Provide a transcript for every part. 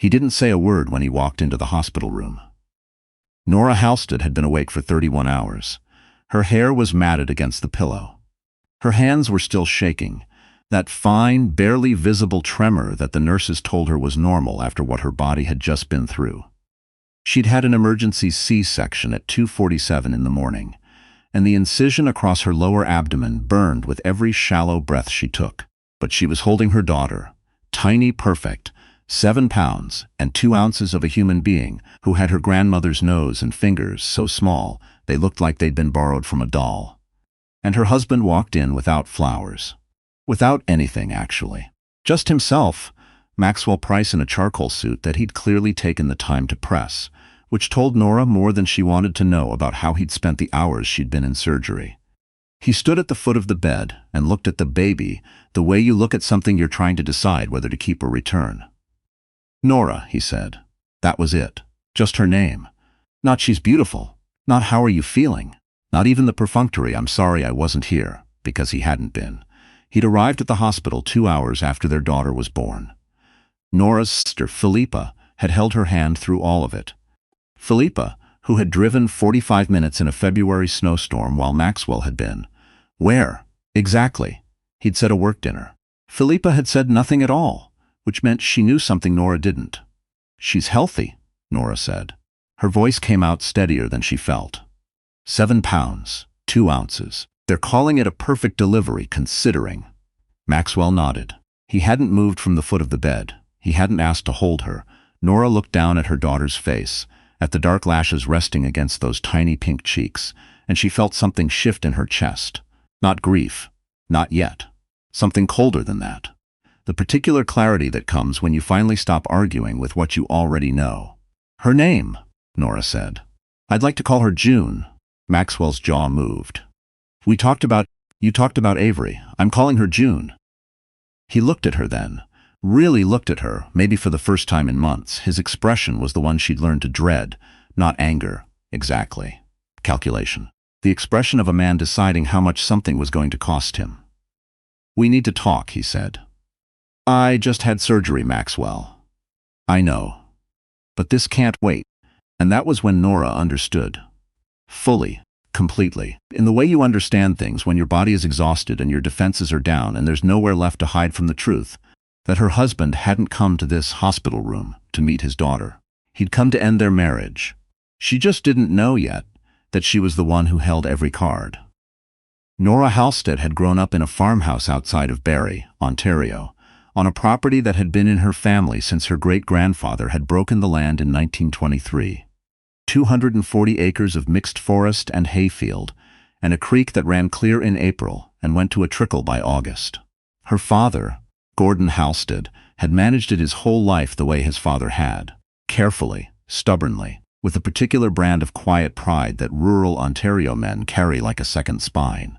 He didn't say a word when he walked into the hospital room. Nora Halstead had been awake for 31 hours. Her hair was matted against the pillow. Her hands were still shaking, that fine, barely visible tremor that the nurses told her was normal after what her body had just been through. She'd had an emergency C-section at 2:47 in the morning, and the incision across her lower abdomen burned with every shallow breath she took. But she was holding her daughter, tiny, perfect, 7 pounds and 2 ounces of a human being who had her grandmother's nose and fingers so small they looked like they'd been borrowed from a doll. And her husband walked in without flowers. Without anything, actually. Just himself, Maxwell Price in a charcoal suit that he'd clearly taken the time to press, which told Nora more than she wanted to know about how he'd spent the hours she'd been in surgery. He stood at the foot of the bed and looked at the baby the way you look at something you're trying to decide whether to keep or return. "Nora," he said. That was it. Just her name. Not "she's beautiful." Not "how are you feeling?" Not even the perfunctory "I'm sorry I wasn't here," because he hadn't been. He'd arrived at the hospital 2 hours after their daughter was born. Nora's sister, Philippa, had held her hand through all of it. Philippa, who had driven 45 minutes in a February snowstorm while Maxwell had been. Where? Exactly. He'd said a work dinner. Philippa had said nothing at all, which meant she knew something Nora didn't. "She's healthy," Nora said. Her voice came out steadier than she felt. 7 pounds, 2 ounces. They're calling it a perfect delivery, considering. Maxwell nodded. He hadn't moved from the foot of the bed. He hadn't asked to hold her. Nora looked down at her daughter's face, at the dark lashes resting against those tiny pink cheeks, and she felt something shift in her chest. Not grief. Not yet. Something colder than that. The particular clarity that comes when you finally stop arguing with what you already know. "Her name," Nora said. "I'd like to call her June." Maxwell's jaw moved. You talked about Avery. I'm calling her June." He looked at her then. Really looked at her, maybe for the first time in months. His expression was the one she'd learned to dread, not anger. Exactly. Calculation. The expression of a man deciding how much something was going to cost him. "We need to talk," he said. "I just had surgery, Maxwell." "I know. But this can't wait." And that was when Nora understood. Fully. Completely. In the way you understand things when your body is exhausted and your defenses are down and there's nowhere left to hide from the truth. That her husband hadn't come to this hospital room to meet his daughter. He'd come to end their marriage. She just didn't know yet that she was the one who held every card. Nora Halstead had grown up in a farmhouse outside of Barrie, Ontario, on a property that had been in her family since her great-grandfather had broken the land in 1923. 240 acres of mixed forest and hayfield, and a creek that ran clear in April and went to a trickle by August. Her father, Gordon Halstead, had managed it his whole life the way his father had, carefully, stubbornly, with a particular brand of quiet pride that rural Ontario men carry like a second spine.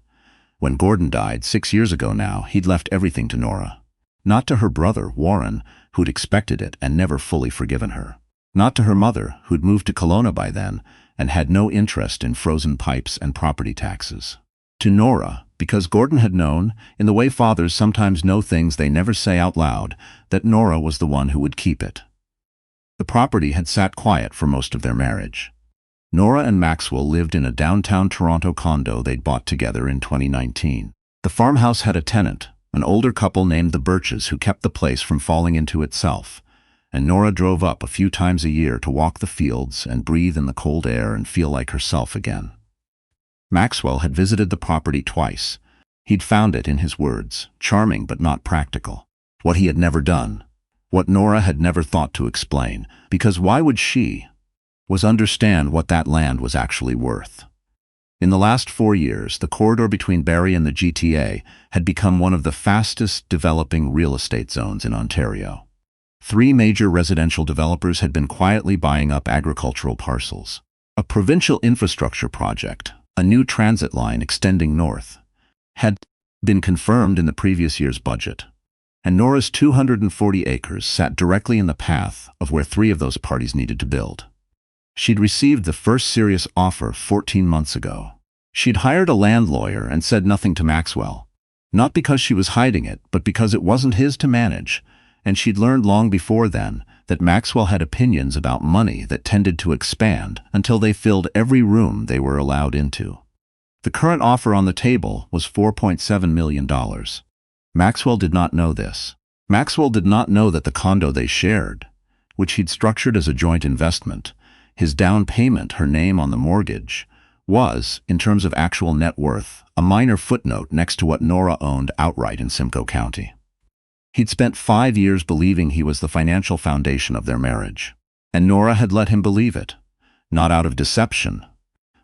When Gordon died 6 years ago now, he'd left everything to Nora. Not to her brother, Warren, who'd expected it and never fully forgiven her. Not to her mother, who'd moved to Kelowna by then and had no interest in frozen pipes and property taxes. To Nora, because Gordon had known, in the way fathers sometimes know things they never say out loud, that Nora was the one who would keep it. The property had sat quiet for most of their marriage. Nora and Maxwell lived in a downtown Toronto condo they'd bought together in 2019. The farmhouse had a tenant, an older couple named the Birches, who kept the place from falling into itself, and Nora drove up a few times a year to walk the fields and breathe in the cold air and feel like herself again. Maxwell had visited the property twice. He'd found it, in his words, charming but not practical. What he had never done, what Nora had never thought to explain, because why would she, was understand what that land was actually worth. In the last 4 years, the corridor between Barrie and the GTA had become one of the fastest developing real estate zones in Ontario. 3 major residential developers had been quietly buying up agricultural parcels. A provincial infrastructure project, a new transit line extending north, had been confirmed in the previous year's budget. And Nora's 240 acres sat directly in the path of where 3 of those parties needed to build. She'd received the first serious offer 14 months ago. She'd hired a land lawyer and said nothing to Maxwell. Not because she was hiding it, but because it wasn't his to manage, and she'd learned long before then that Maxwell had opinions about money that tended to expand until they filled every room they were allowed into. The current offer on the table was $4.7 million. Maxwell did not know this. Maxwell did not know that the condo they shared, which he'd structured as a joint investment, his down payment, her name on the mortgage, was, in terms of actual net worth, a minor footnote next to what Nora owned outright in Simcoe County. He'd spent 5 years believing he was the financial foundation of their marriage, and Nora had let him believe it, not out of deception,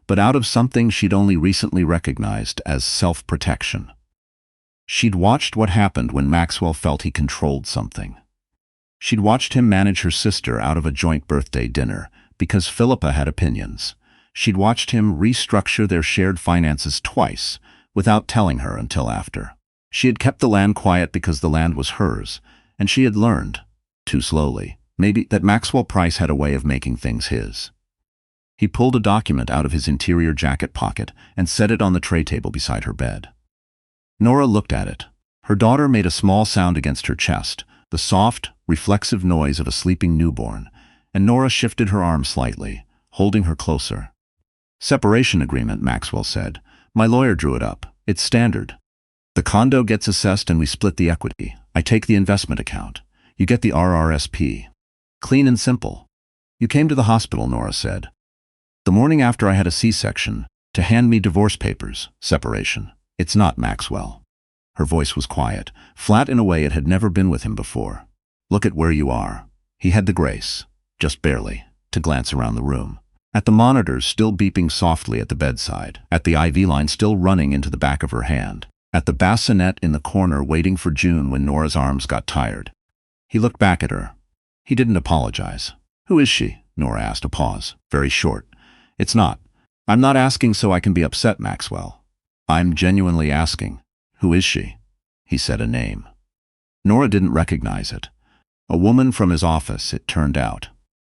but out of something she'd only recently recognized as self-protection. She'd watched what happened when Maxwell felt he controlled something. She'd watched him manage her sister out of a joint birthday dinner because Philippa had opinions. She'd watched him restructure their shared finances twice without telling her until after. She had kept the land quiet because the land was hers, and she had learned, too slowly, maybe, that Maxwell Price had a way of making things his. He pulled a document out of his interior jacket pocket and set it on the tray table beside her bed. Nora looked at it. Her daughter made a small sound against her chest, the soft, reflexive noise of a sleeping newborn, and Nora shifted her arm slightly, holding her closer. "Separation agreement," Maxwell said. "My lawyer drew it up. It's standard. The condo gets assessed and we split the equity. I take the investment account. You get the RRSP. Clean and simple." "You came to the hospital," Nora said. "The morning after I had a C-section, to hand me divorce papers. Separation. It's not, Maxwell." Her voice was quiet, flat in a way it had never been with him before. "Look at where you are." He had the grace, just barely, to glance around the room. At the monitors still beeping softly at the bedside, at the IV line still running into the back of her hand, at the bassinet in the corner waiting for June when Nora's arms got tired. He looked back at her. He didn't apologize. "Who is she?" Nora asked, a pause, very short. "It's not. I'm not asking so I can be upset, Maxwell. I'm genuinely asking, who is she?" He said a name. Nora didn't recognize it. A woman from his office, it turned out.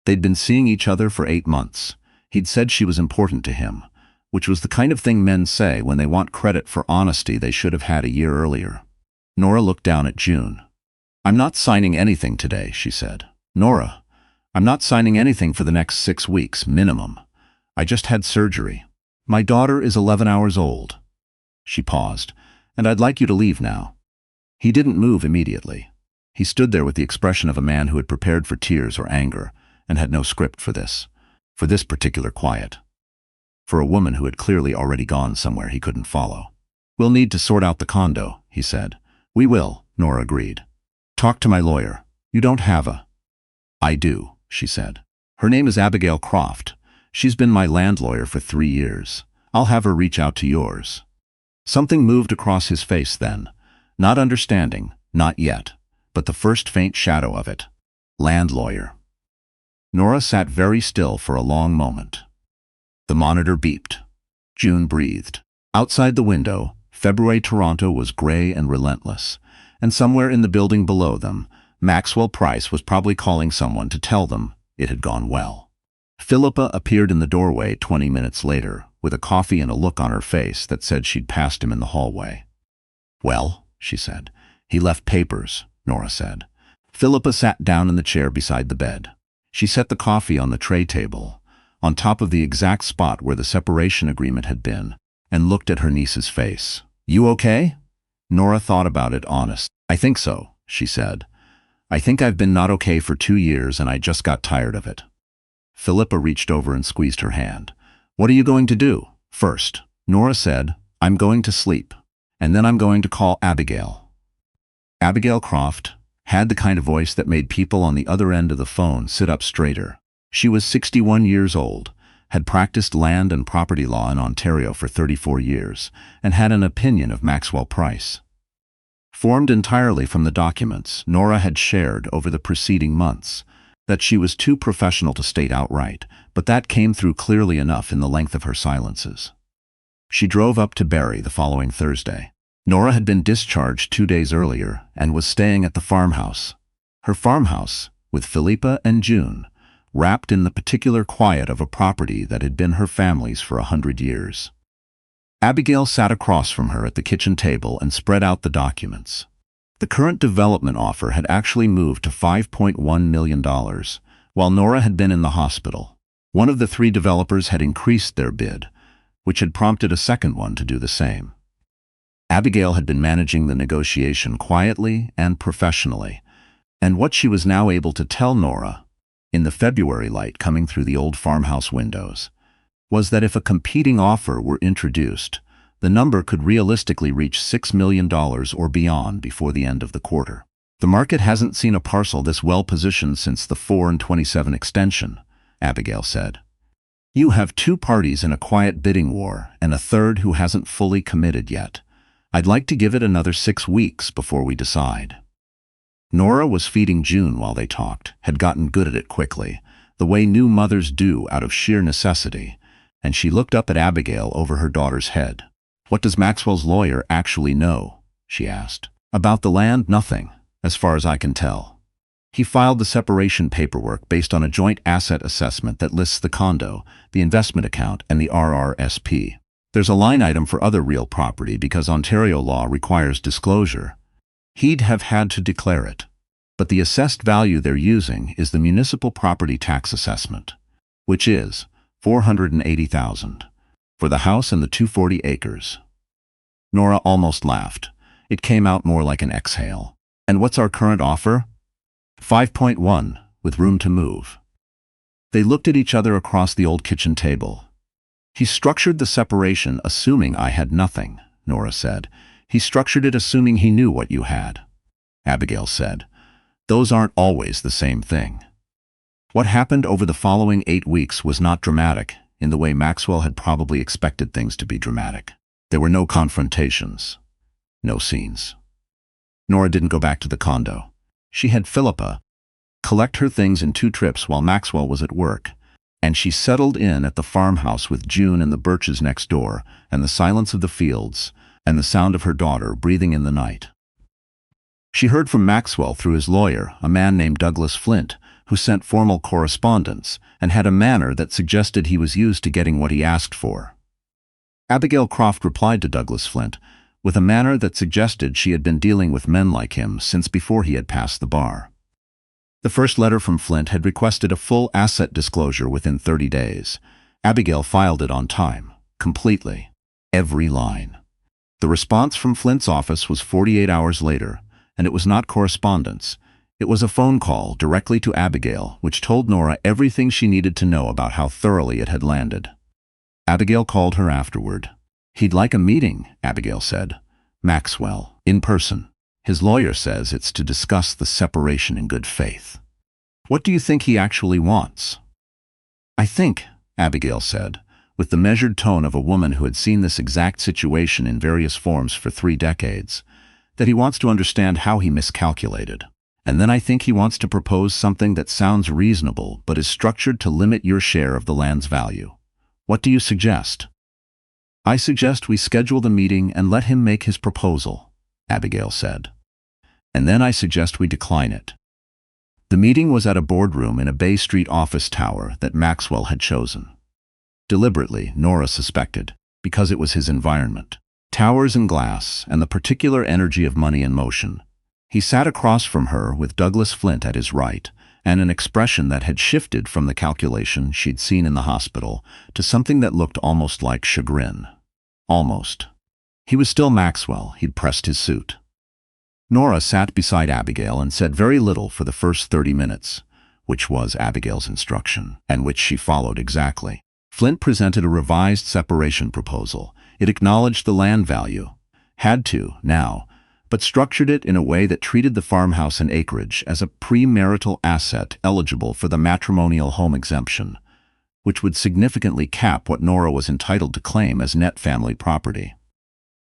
They'd been seeing each other for 8 months. He'd said she was important to him, which was the kind of thing men say when they want credit for honesty they should have had a year earlier. Nora looked down at June. "I'm not signing anything today," she said. "Nora, I'm not signing anything for the next 6 weeks, minimum. I just had surgery. My daughter is 11 hours old." She paused. "And I'd like you to leave now." He didn't move immediately. He stood there with the expression of a man who had prepared for tears or anger and had no script for this particular quiet. For a woman who had clearly already gone somewhere he couldn't follow. "We'll need to sort out the condo," he said. "We will," Nora agreed. "Talk to my lawyer. You don't have a—" "I do," she said. "Her name is Abigail Croft. She's been my land lawyer for 3 years. I'll have her reach out to yours." Something moved across his face then. Not understanding, not yet, but the first faint shadow of it. Land lawyer. Nora sat very still for a long moment. The monitor beeped. June breathed. Outside the window, February Toronto was gray and relentless, and somewhere in the building below them, Maxwell Price was probably calling someone to tell them it had gone well. Philippa appeared in the doorway 20 minutes later, with a coffee and a look on her face that said she'd passed him in the hallway. "Well," she said. "He left papers," Nora said. Philippa sat down in the chair beside the bed. She set the coffee on the tray table, on top of the exact spot where the separation agreement had been, and looked at her niece's face. "You okay?" Nora thought about it, honest. "I think so," she said. "I think I've been not okay for 2 years and I just got tired of it." Philippa reached over and squeezed her hand. "What are you going to do?" "First," Nora said, "I'm going to sleep, and then I'm going to call Abigail." Abigail Croft had the kind of voice that made people on the other end of the phone sit up straighter. She was 61 years old, had practiced land and property law in Ontario for 34 years, and had an opinion of Maxwell Price. Formed entirely from the documents Nora had shared over the preceding months, that she was too professional to state outright, but that came through clearly enough in the length of her silences. She drove up to Barrie the following Thursday. Nora had been discharged 2 days earlier and was staying at the farmhouse. Her farmhouse, with Philippa and June, wrapped in the particular quiet of a property that had been her family's for 100 years. Abigail sat across from her at the kitchen table and spread out the documents. The current development offer had actually moved to $5.1 million, while Nora had been in the hospital. One of the three developers had increased their bid, which had prompted a second one to do the same. Abigail had been managing the negotiation quietly and professionally, and what she was now able to tell Nora, in the February light coming through the old farmhouse windows, was that if a competing offer were introduced, the number could realistically reach $6 million or beyond before the end of the quarter. The market hasn't seen a parcel this well positioned since the 4 and 27 extension, Abigail said. You have two parties in a quiet bidding war and a third who hasn't fully committed yet. I'd like to give it another 6 weeks before we decide. Nora was feeding June while they talked, had gotten good at it quickly, the way new mothers do out of sheer necessity, and she looked up at Abigail over her daughter's head. What does Maxwell's lawyer actually know? She asked. About the land, nothing, as far as I can tell. He filed the separation paperwork based on a joint asset assessment that lists the condo, the investment account, and the RRSP. There's a line item for other real property because Ontario law requires disclosure. He'd have had to declare it. But the assessed value they're using is the municipal property tax assessment, which is $480,000 for the house and the 240 acres. Nora almost laughed. It came out more like an exhale. And what's our current offer? 5.1, with room to move. They looked at each other across the old kitchen table. He structured the separation assuming I had nothing, Nora said. He structured it assuming he knew what you had. Abigail said, those aren't always the same thing. What happened over the following 8 weeks was not dramatic, in the way Maxwell had probably expected things to be dramatic. There were no confrontations, no scenes. Nora didn't go back to the condo. She had Philippa collect her things in 2 trips while Maxwell was at work, and she settled in at the farmhouse with June and the birches next door, and the silence of the fields, and the sound of her daughter breathing in the night. She heard from Maxwell through his lawyer, a man named Douglas Flint, who sent formal correspondence and had a manner that suggested he was used to getting what he asked for. Abigail Croft replied to Douglas Flint with a manner that suggested she had been dealing with men like him since before he had passed the bar. The first letter from Flint had requested a full asset disclosure within 30 days. Abigail filed it on time, completely, every line. The response from Flint's office was 48 hours later, and it was not correspondence. It was a phone call directly to Abigail, which told Nora everything she needed to know about how thoroughly it had landed. Abigail called her afterward. He'd like a meeting, Abigail said. Maxwell, in person. His lawyer says it's to discuss the separation in good faith. What do you think he actually wants? I think, Abigail said, with the measured tone of a woman who had seen this exact situation in various forms for 3 decades, that he wants to understand how he miscalculated. And then I think he wants to propose something that sounds reasonable but is structured to limit your share of the land's value. What do you suggest? I suggest we schedule the meeting and let him make his proposal, Abigail said. And then I suggest we decline it. The meeting was at a boardroom in a Bay Street office tower that Maxwell had chosen. Deliberately, Nora suspected, because it was his environment. Towers and glass, and the particular energy of money in motion. He sat across from her with Douglas Flint at his right, and an expression that had shifted from the calculation she'd seen in the hospital to something that looked almost like chagrin. Almost. He was still Maxwell. He'd pressed his suit. Nora sat beside Abigail and said very little for the first 30 minutes, which was Abigail's instruction, and which she followed exactly. Flint presented a revised separation proposal. It acknowledged the land value, had to, now, but structured it in a way that treated the farmhouse and acreage as a premarital asset eligible for the matrimonial home exemption, which would significantly cap what Nora was entitled to claim as net family property.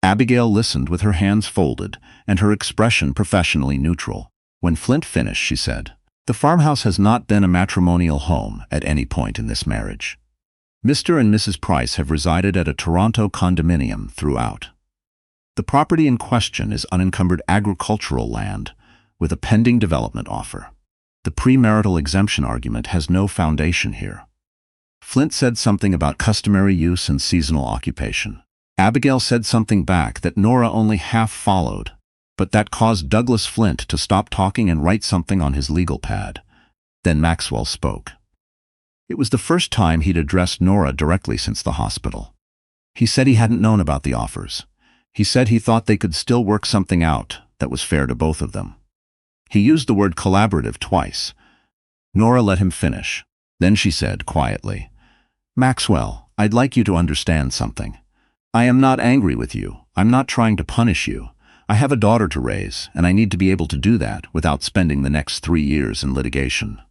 Abigail listened with her hands folded and her expression professionally neutral. When Flint finished, she said, "The farmhouse has not been a matrimonial home at any point in this marriage. Mr. and Mrs. Price have resided at a Toronto condominium throughout. The property in question is unencumbered agricultural land with a pending development offer. The premarital exemption argument has no foundation here." Flint said something about customary use and seasonal occupation. Abigail said something back that Nora only half followed. But that caused Douglas Flint to stop talking and write something on his legal pad. Then Maxwell spoke. It was the first time he'd addressed Nora directly since the hospital. He said he hadn't known about the offers. He said he thought they could still work something out that was fair to both of them. He used the word collaborative twice. Nora let him finish. Then she said quietly, "Maxwell, I'd like you to understand something. I am not angry with you. I'm not trying to punish you. I have a daughter to raise, and I need to be able to do that without spending the next 3 years in litigation.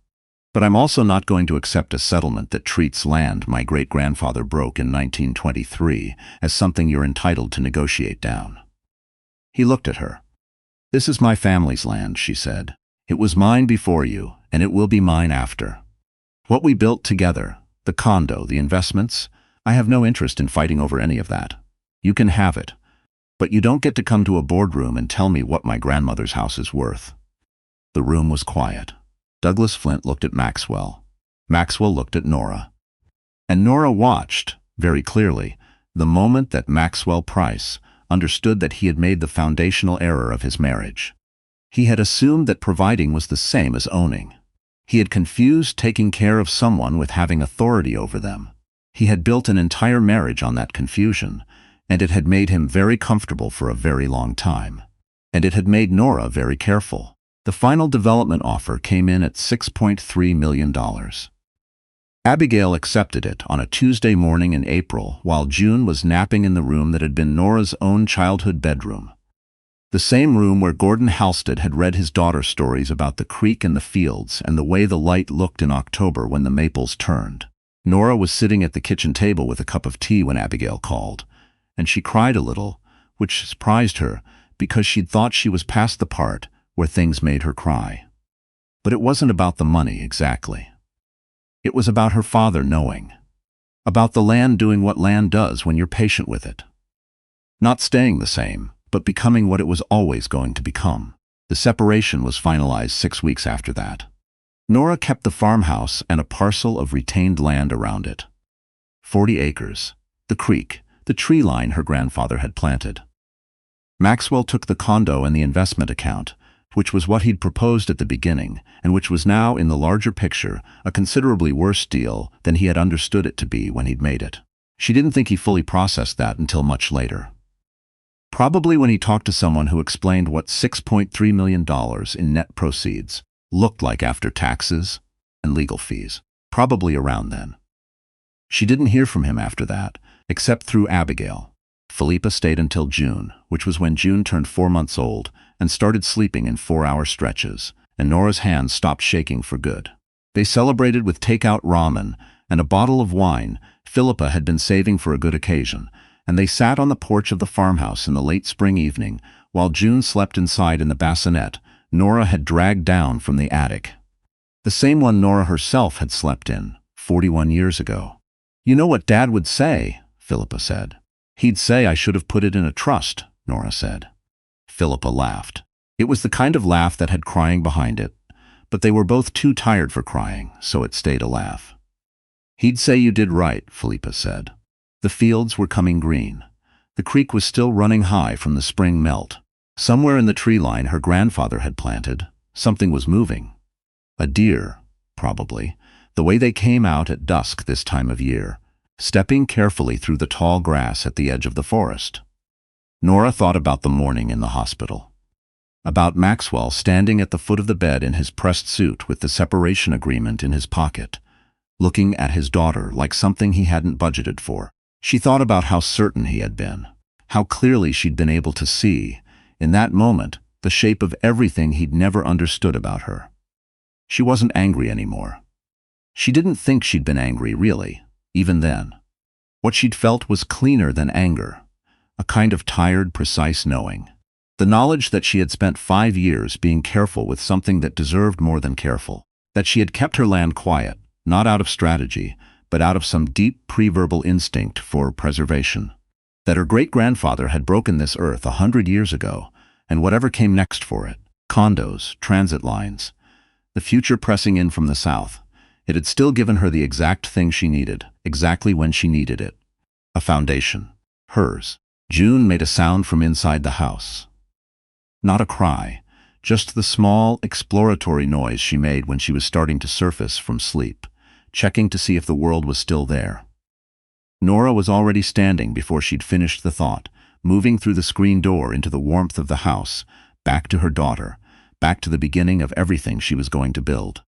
But I'm also not going to accept a settlement that treats land my great-grandfather broke in 1923 as something you're entitled to negotiate down." He looked at her. "This is my family's land," she said. "It was mine before you, and it will be mine after. What we built together, the condo, the investments, I have no interest in fighting over any of that. You can have it. But you don't get to come to a boardroom and tell me what my grandmother's house is worth." The room was quiet. Douglas Flint looked at Maxwell. Maxwell looked at Nora. And Nora watched, very clearly, the moment that Maxwell Price understood that he had made the foundational error of his marriage. He had assumed that providing was the same as owning. He had confused taking care of someone with having authority over them. He had built an entire marriage on that confusion, and it had made him very comfortable for a very long time. And it had made Nora very careful. The final development offer came in at $6.3 million. Abigail accepted it on a Tuesday morning in April while June was napping in the room that had been Nora's own childhood bedroom. The same room where Gordon Halstead had read his daughter stories about the creek and the fields and the way the light looked in October when the maples turned. Nora was sitting at the kitchen table with a cup of tea when Abigail called, and she cried a little, which surprised her because she'd thought she was past the part where things made her cry. But it wasn't about the money exactly. It was about her father knowing. About the land doing what land does when you're patient with it. Not staying the same, but becoming what it was always going to become. The separation was finalized 6 weeks after that. Nora kept the farmhouse and a parcel of retained land around it. 40 acres, the creek, the tree line her grandfather had planted. Maxwell took the condo and the investment account, which was what he'd proposed at the beginning, and which was now, in the larger picture, a considerably worse deal than he had understood it to be when he'd made it. She didn't think he fully processed that until much later. Probably when he talked to someone who explained what $6.3 million in net proceeds looked like after taxes and legal fees. Probably around then. She didn't hear from him after that, except through Abigail. Philippa stayed until June, which was when June turned 4 months old, and started sleeping in 4-hour stretches, and Nora's hands stopped shaking for good. They celebrated with takeout ramen and a bottle of wine Philippa had been saving for a good occasion, and they sat on the porch of the farmhouse in the late spring evening while June slept inside in the bassinet Nora had dragged down from the attic. The same one Nora herself had slept in 41 years ago. "You know what Dad would say," Philippa said. "He'd say I should have put it in a trust," Nora said. Philippa laughed. It was the kind of laugh that had crying behind it, but they were both too tired for crying, so it stayed a laugh. "He'd say you did right," Philippa said. The fields were coming green. The creek was still running high from the spring melt. Somewhere in the tree line her grandfather had planted, something was moving. A deer, probably, the way they came out at dusk this time of year, stepping carefully through the tall grass at the edge of the forest. Nora thought about the morning in the hospital. About Maxwell standing at the foot of the bed in his pressed suit with the separation agreement in his pocket, looking at his daughter like something he hadn't budgeted for. She thought about how certain he had been, how clearly she'd been able to see, in that moment, the shape of everything he'd never understood about her. She wasn't angry anymore. She didn't think she'd been angry, really, even then. What she'd felt was cleaner than anger, a kind of tired, precise knowing. The knowledge that she had spent 5 years being careful with something that deserved more than careful, that she had kept her land quiet, not out of strategy, but out of some deep pre-verbal instinct for preservation, that her great-grandfather had broken this earth 100 years ago, and whatever came next for it, condos, transit lines, the future pressing in from the south, it had still given her the exact thing she needed, exactly when she needed it. A foundation. Hers. June made a sound from inside the house. Not a cry, just the small, exploratory noise she made when she was starting to surface from sleep, checking to see if the world was still there. Nora was already standing before she'd finished the thought, moving through the screen door into the warmth of the house, back to her daughter, back to the beginning of everything she was going to build.